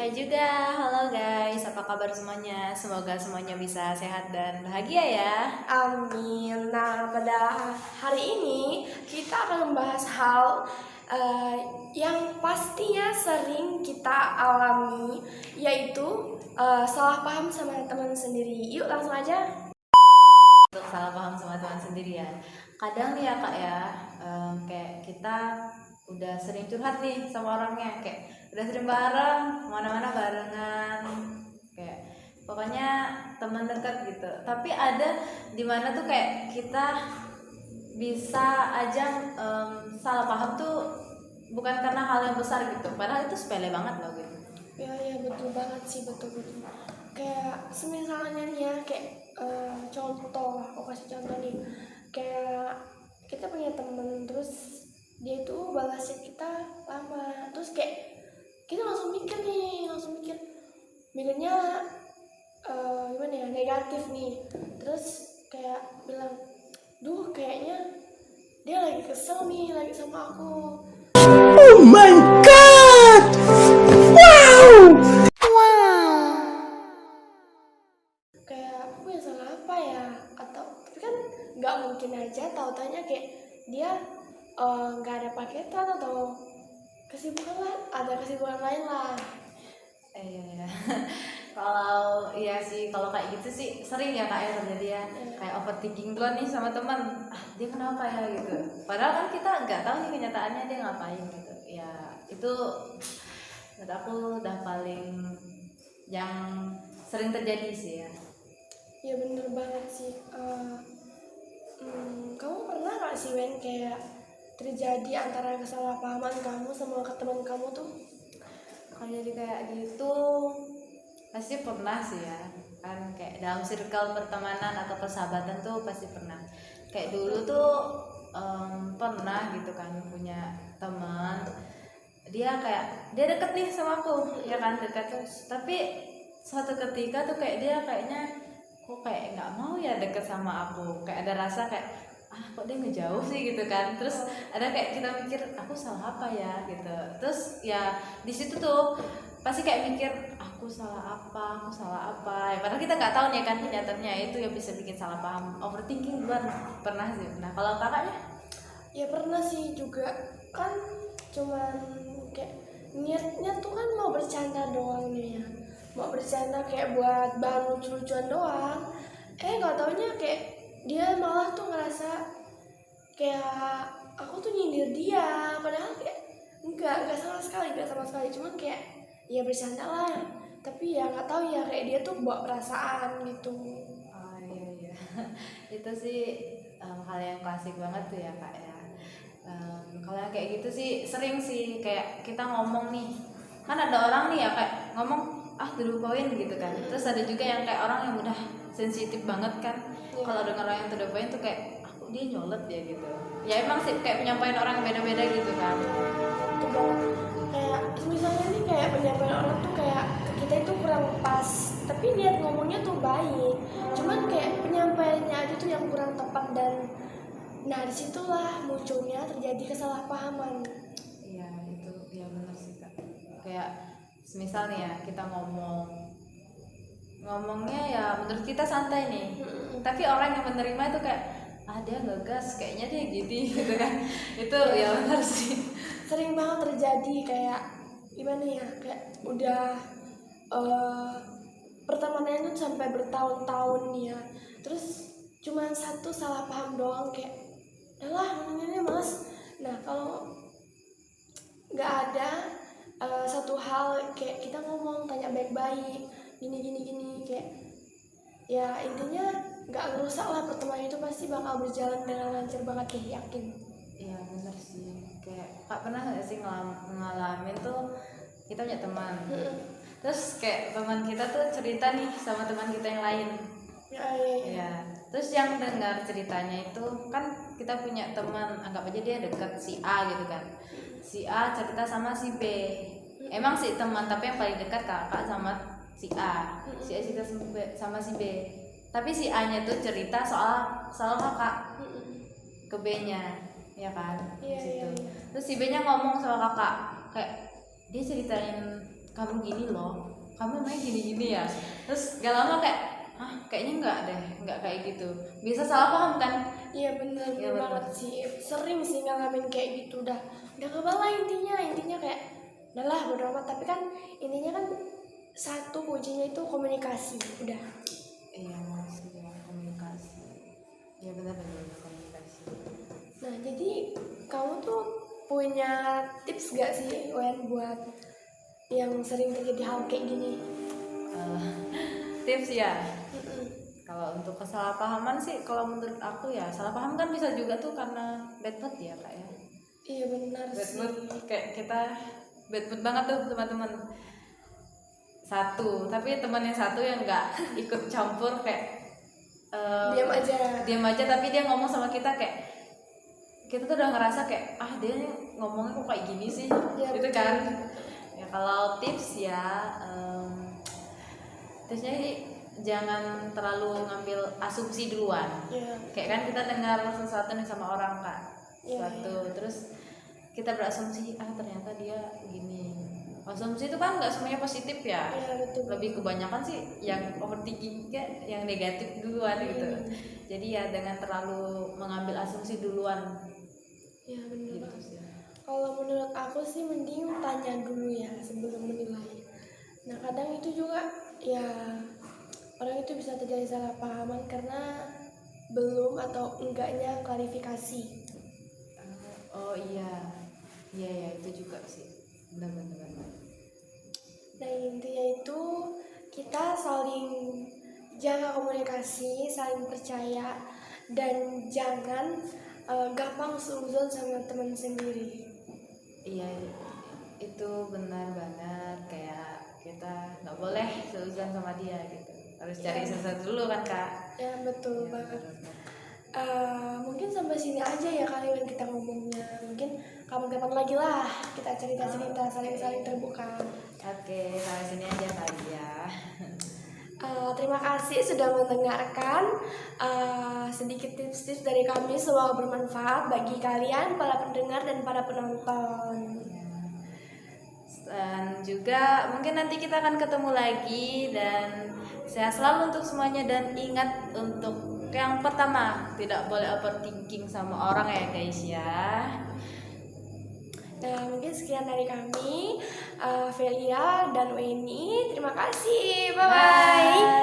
Hai juga, halo guys, apa kabar semuanya? Semoga semuanya bisa sehat dan bahagia ya. Amin. Nah, pada hari ini kita akan membahas hal yang pastinya sering kita alami, yaitu salah paham sama teman sendiri. Yuk langsung aja. Untuk salah paham sama teman sendiri ya. Kadang nih ya kak ya, kayak kita udah sering curhat nih sama orangnya, kayak udah sering bareng, kemana-mana barengan, kayak pokoknya teman dekat gitu. Tapi ada dimana tuh kayak kita bisa aja salah paham tuh bukan karena hal yang besar gitu, padahal itu sepele banget loh gitu. Ya betul banget sih, betul. Kayak semisalnya nih ya, kayak contoh, aku kasih contoh nih. Kayak kita punya temen, terus dia itu balas chat kita lama, terus kayak kita langsung mikir mikirnya gimana ya, negatif nih. Terus kayak bilang, duh kayaknya dia lagi kesel nih lagi sama aku. Oh my god! Wow! Kayak aku yang salah apa ya, atau tapi kan nggak mungkin aja tahu tanya kayak dia nggak ada paketan atau kesibukan lah, ada kesibukan lain lah. Iya. Kalau iya sih, kalau kayak gitu sih sering ya kak ya terjadi ya. Kayak overthinking duluan nih sama teman, dia kenapa ya gitu. Padahal kan kita nggak tahu nih kenyataannya dia ngapain gitu. Ya itu menurut aku udah paling yang sering terjadi sih ya. Ya bener banget sih. Kamu pernah nggak sih Wen kayak terjadi antara kesalahpahaman kamu sama ke teman kamu tuh? Kalau jadi kayak gitu pasti pernah sih ya, kan kayak dalam circle pertemanan atau persahabatan tuh pasti pernah. Kayak dulu tuh pernah gitu kan punya teman, dia deket nih sama aku ya kan, dekat terus, tapi suatu ketika tuh kayak dia kayaknya kok kayak nggak mau ya deket sama aku, kayak ada rasa kayak kok dia ngejauh sih gitu kan. Terus ada kayak kita mikir aku salah apa ya gitu. Terus ya di situ tuh pasti kayak mikir aku salah apa ya, padahal kita nggak tahu nih kan kenyataannya. Itu yang bisa bikin salah paham, overthinking duluan. Pernah sih. Nah kalau kakaknya? Ya pernah sih juga, kan cuman kayak niatnya tuh kan mau bercanda doang nih ya, mau bercanda kayak buat bahan lucu-lucuan doang. Nggak taunya kayak dia malah tuh ngerasa kayak aku tuh nyindir dia, padahal kayak nggak sama sekali, cuman kayak ya bercanda lah, tapi ya nggak tahu ya kayak dia tuh bawa perasaan gitu. Oh iya. Itu sih hal yang klasik banget tuh ya kak ya. Kalau yang kayak gitu sih sering sih, kayak kita ngomong nih, kan ada orang nih ya kayak ngomong to poin gitu kan. Terus ada juga yang kayak orang yang udah sensitif banget kan. Ya. Kalau dengar orang yang to the point tuh kayak dia nyolot ya gitu. Ya emang sih kayak penyampaian orang beda-beda gitu kan. Itu banget, kayak misalnya nih kayak penyampaian orang tuh kayak ke kita itu kurang pas, tapi niat ngomongnya tuh baik, cuman kayak penyampaiannya aja tuh yang kurang tepat, dan nah disitulah munculnya terjadi kesalahpahaman. Iya itu ya benar sih kak. Kayak semisal nih ya kita ngomongnya ya menurut kita santai nih, tapi orang yang menerima itu kayak dia ngegas kayaknya dia gitu kan. Itu ya benar sih. Sering banget terjadi, kayak gimana ya, kayak udah pertemanan itu sampai bertahun-tahun nih ya, terus cuman satu salah paham doang, kayak yalah ngomongnya males. Nah kalau nggak ada satu hal kayak kita ngomong tanya baik-baik, gini kayak ya intinya nggak ngerusak lah, pertemanan itu pasti bakal berjalan dengan lancar banget deh, yakin. Iya benar sih. Kayak kak pernah nggak sih ngalamin tuh kita punya teman, terus kayak teman kita tuh cerita nih sama teman kita yang lain. Iya. Ya, terus yang dengar ceritanya itu kan kita punya teman, anggap aja dia dekat si A gitu kan. Si A cerita sama si B. Emang si teman, tapi yang paling dekat kakak sama si A. Si A cerita sama si B. Tapi si A-nya tuh cerita soal kakak ke B-nya, ya kan? Iya. Terus si B-nya ngomong sama kakak, kayak dia ceritain kamu gini loh, kamu main gini-gini ya. Terus gak lama kayak kayaknya nggak kayak gitu, bisa salah paham kan. Iya bener, Iya, bener bener. banget sih. Sering sih ngalamin kayak gitu, udah kebal lah intinya kayak udahlah bodo amat. Tapi kan intinya kan satu kuncinya itu komunikasi, udah. Iya masih ya, komunikasi. Iya benar komunikasi. Nah jadi kamu tuh punya tips gak sih Wen buat yang sering terjadi hal kayak gini? Tips ya, Mm-mm. kalau untuk kesalahpahaman sih, kalau menurut aku ya salah paham kan bisa juga tuh karena bad mood ya kak ya. Iya benar Bad sih. mood, kayak kita bad mood banget tuh teman-teman satu, tapi teman yang satu yang nggak ikut campur kayak diam aja, tapi dia ngomong sama kita kayak kita tuh udah ngerasa kayak dia ngomongnya kok kayak gini sih, Ya, gitu betul. kan. Ya kalau tips ya, tipsnya sih jangan terlalu ngambil asumsi duluan. Iya. Kayak kan kita dengar sesuatu nih sama orang kak, Iya, sesuatu terus kita berasumsi ternyata dia gini. Asumsi itu kan nggak semuanya positif ya. Iya betul. Lebih kebanyakan sih yang overthinking yang negatif duluan gitu. Jadi ya dengan terlalu mengambil asumsi duluan Iya benar gitu banget. sih. Kalau menurut aku sih mending tanya dulu ya sebelum menilai. Nah kadang itu juga ya orang itu bisa terjadi salah pahaman karena belum atau enggaknya klarifikasi. Oh iya itu juga sih, benar. Nah intinya itu kita saling jaga komunikasi, saling percaya, dan jangan gampang seuzon sama teman sendiri. Iya itu benar banget, kayak kita nggak boleh seuzon sama dia gitu, harus cari sesuatu dulu kan kak. Ya betul Iya, banget. benar. Mungkin sampai sini aja ya kali yang kita ngomongnya. Mungkin kapan-kapan lagi lah kita cerita-cerita saling terbuka. Oke, sampai sini aja kali ya. Terima kasih sudah mendengarkan sedikit tips-tips dari kami. Semoga bermanfaat bagi kalian para pendengar dan para penonton. Dan juga mungkin nanti kita akan ketemu lagi, dan sehat selalu untuk semuanya, dan ingat untuk yang pertama tidak boleh overthinking sama orang ya guys ya. Nah mungkin sekian dari kami, Velia dan Weni. Terima kasih, bye bye.